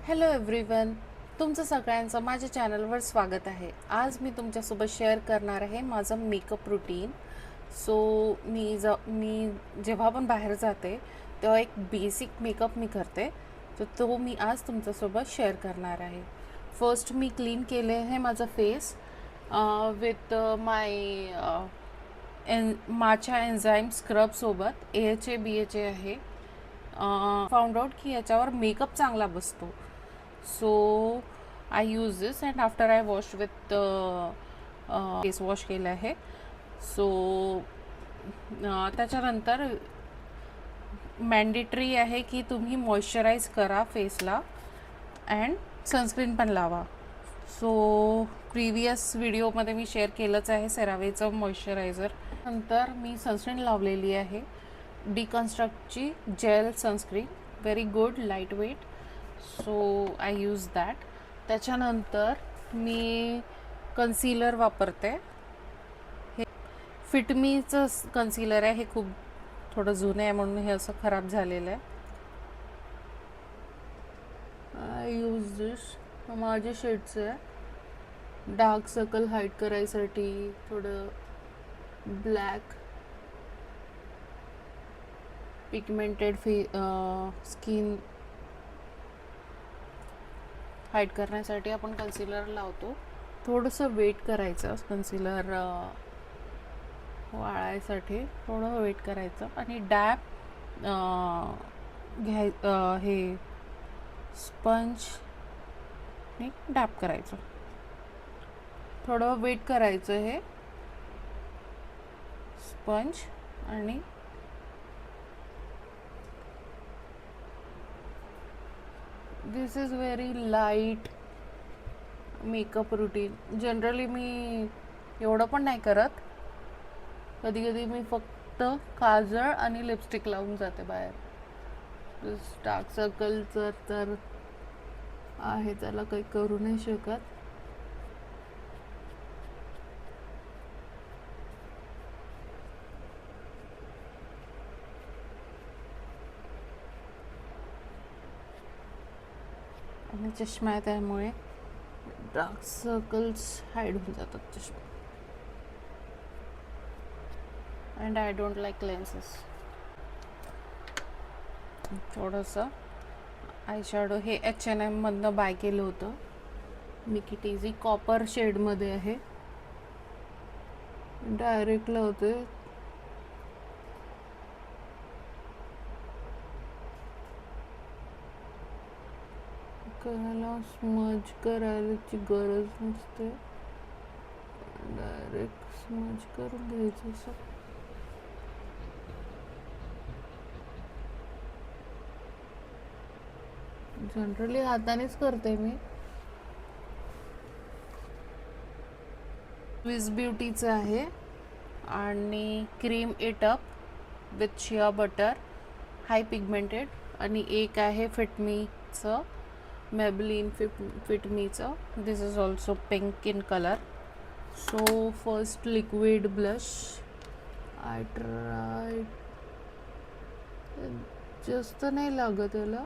Hello everyone, तुमचं सगळ्यांचं माझ्या चॅनलवर स्वागत आहे. आज मी तुमच्यासोबत शेअर करणार आहे माझं मेकअप रुटीन. सो मी जेव्हा पण बाहेर जाते तेव्हा एक बेसिक मेकअप मी करते, तर तो मी आज तुमच्यासोबत शेअर करणार आहे. फर्स्ट मी क्लीन केले आहे माझं फेस विथ माझ्या एन्झाईम स्क्रबसोबत AHA BHA आहे. फाउंड आउट की याच्यावर मेकअप चांगला बसतो. So I use this and after I wash with face wash केलं आहे. सो त्याच्यानंतर मॅन्डेटरी आहे की तुम्ही मॉइश्चराईज करा फेसला अँड सनस्क्रीन पण लावा. सो प्रिव्हियस व्हिडिओमध्ये मी शेअर केलंच आहे सेरावेचं मॉइश्चरायझर. नंतर मी सनस्क्रीन लावलेली आहे, डिकन्स्ट्रक्टची gel sunscreen, very good, light weight. So I use that. त्याच्यानंतर मी कन्सिलर वापरते. हे फिटमीचं कन्सिलर आहे. हे खूप थोडं जुनं आहे म्हणून हे असं खराब झालेलं आहे. आय यूज दिस. माझ्या शेडचं आहे. डार्क सर्कल हाईड करायसाठी थोडं ब्लॅक पिगमेंटेड स्किन हाईड करण्यासाठी आपण कन्सिलर लावतो. थोडंसं वेट करायचं कन्सिलर वाळायसाठी, थोडं वेट करायचं आणि डॅप हे स्पंज डॅप करायचं. थोडं वेट करायचं हे स्पंज आणि this is very light makeup routine. Generally मी एवढं पण नाही करत. कधी कधी मी फक्त काजळ आणि लिपस्टिक लावून जाते बाहेर. डार्क सर्कलचं तर आहे, त्याला काही करू नाही शकत. आणि चष्मा आहे त्यामुळे डार्क सर्कल्स हाईड होऊन जातात चष्मा. And I don't like lenses. थोडंसं आयशॅडो हे H&M मधनं बाय केलं होतं. मिकी इझी कॉपर शेडमध्ये आहे. डायरेक्ट लावते. कोणाला स्मज करायची गरज नसते, डायरेक्ट स्मज करून घ्यायचं असं. जनरली हातानेच करते मी. स्विस ब्युटीचं आहे आणि cream it up with shea butter, high pigmented. आणि एक आहे फिटमीचं, मेबलिन फिटमीचं. This is also pink in colour. So first liquid blush I try. जास्त नाही लागत याला.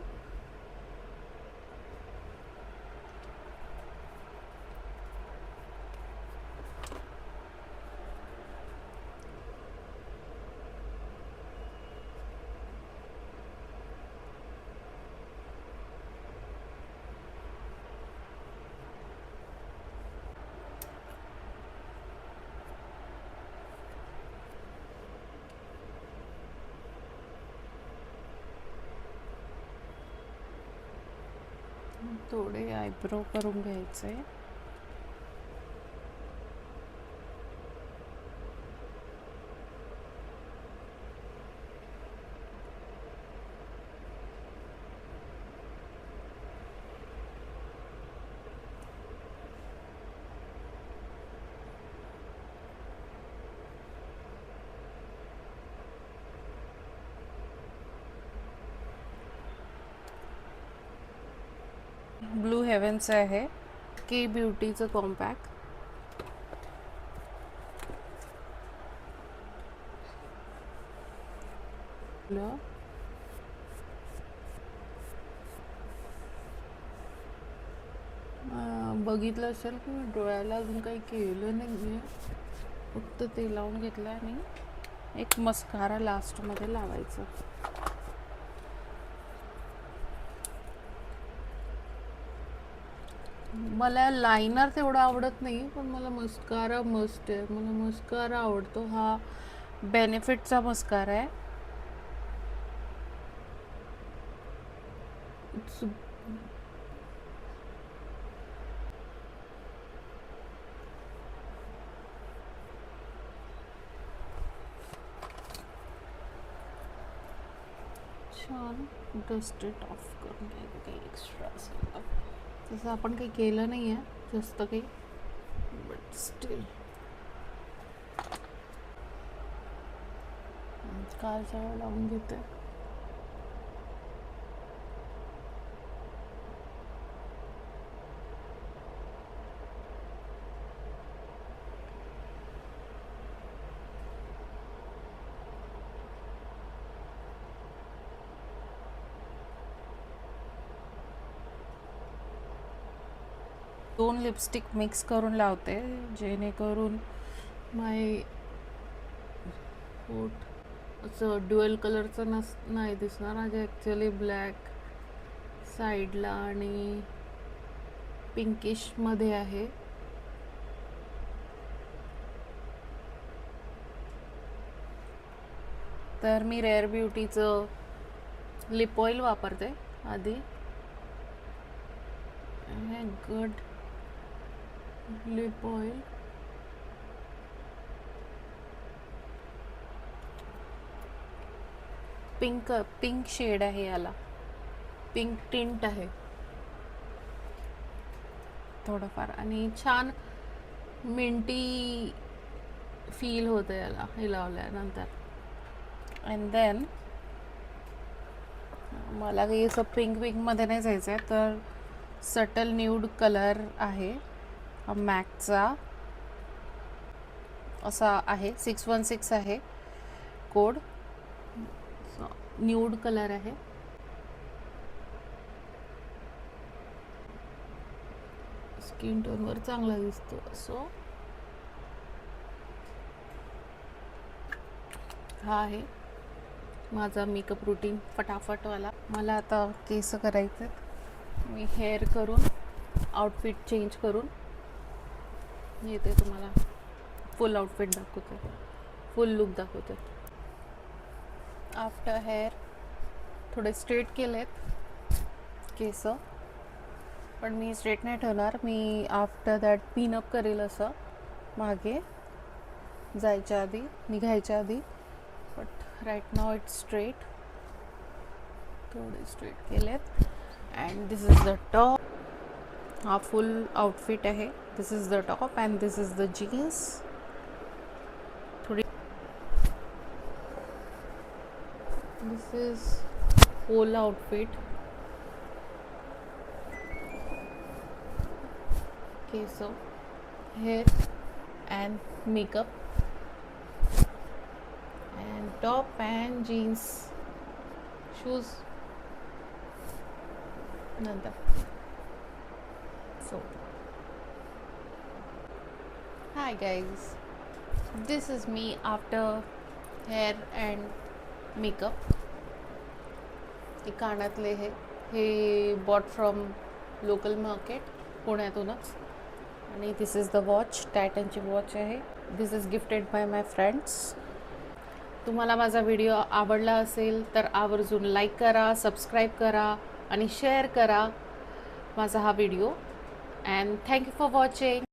थोडे आयब्रो करून घ्यायचे. ब्लू हेव्हनचं आहे, के ब्युटीचं कॉम्पॅक्ट. बघितलं असेल की मी डोळ्याला अजून काही केलं नाही आहे, फक्त ते लावून घेतलं आणि एक मस्कारा लास्टमध्ये लावायचं. मला लायनर तेवढं आवडत नाही, पण मला मस्कारा मस्त आहे. मला मस्कारा आवडतो. हा बेनिफिटचा मस्कारा आहे. इट्स छान डस्टेड ऑफ करून घ्यायचं काही एक्स्ट्रा असेल तर. तसं आपण काही केलं नाही आहे जास्त काही, बट स्टील काल सगळं लावून घेते. दोन लिपस्टिक मिक्स करून लावते, जेणेकरून माय होठ असं ड्युअल कलरचं नाही दिसणार. माझे ॲक्च्युली ब्लॅक साईडला आणि पिंकिशमध्ये आहे. तर मी रेअर ब्युटीचं लिप ऑइल वापरते आधी. Good lip oil. Pink shade आहे याला, पिंक टिंट आहे थोडंफार, आणि छान मिंटी फील होतं याला हे लावल्यानंतर. अँड देन मला काही असं पिंकमध्ये नाही जायचं आहे, तर सटल न्यूड कलर आहे मॅकचा, असा आहे 616 आहे कोड. न्यूड कलर आहे. स्किन टोनवर चांगला दिसतो. सो हा आहे माझा मेकअप रुटीन फटाफटवाला. मला आता केस करायचे. मी हेअर करून आउटफिट चेंज करून येते, तुम्हाला फुल आउटफिट दाखवते, फुल लुक दाखवते. आफ्टर हेअर थोडे स्ट्रेट केलेत केस, पण मी स्ट्रेट नाही ठेवणार. मी आफ्टर दॅट पिनअप करेल असं मागे जायच्या आधी, निघायच्या आधी. But right now it's straight. थोडे स्ट्रेट केलेत. And this is the top. हा फुल आउटफिट आहे. This is the top and this is the jeans. थोडी दिस इज होल आउटफिट. केस, hair and makeup and top and jeans, shoes नंतर. So hi guys, this is me after hair and makeup. हे कानातले हे bought from local market पुण्यातूनच. आणि this is the watch, टायटनची watch आहे. This is gifted by my friends. तुम्हाला माझा व्हिडिओ आवडला असेल तर आवर्जून लाईक करा, सबस्क्राईब करा आणि शेअर करा माझा हा video. And thank you for watching.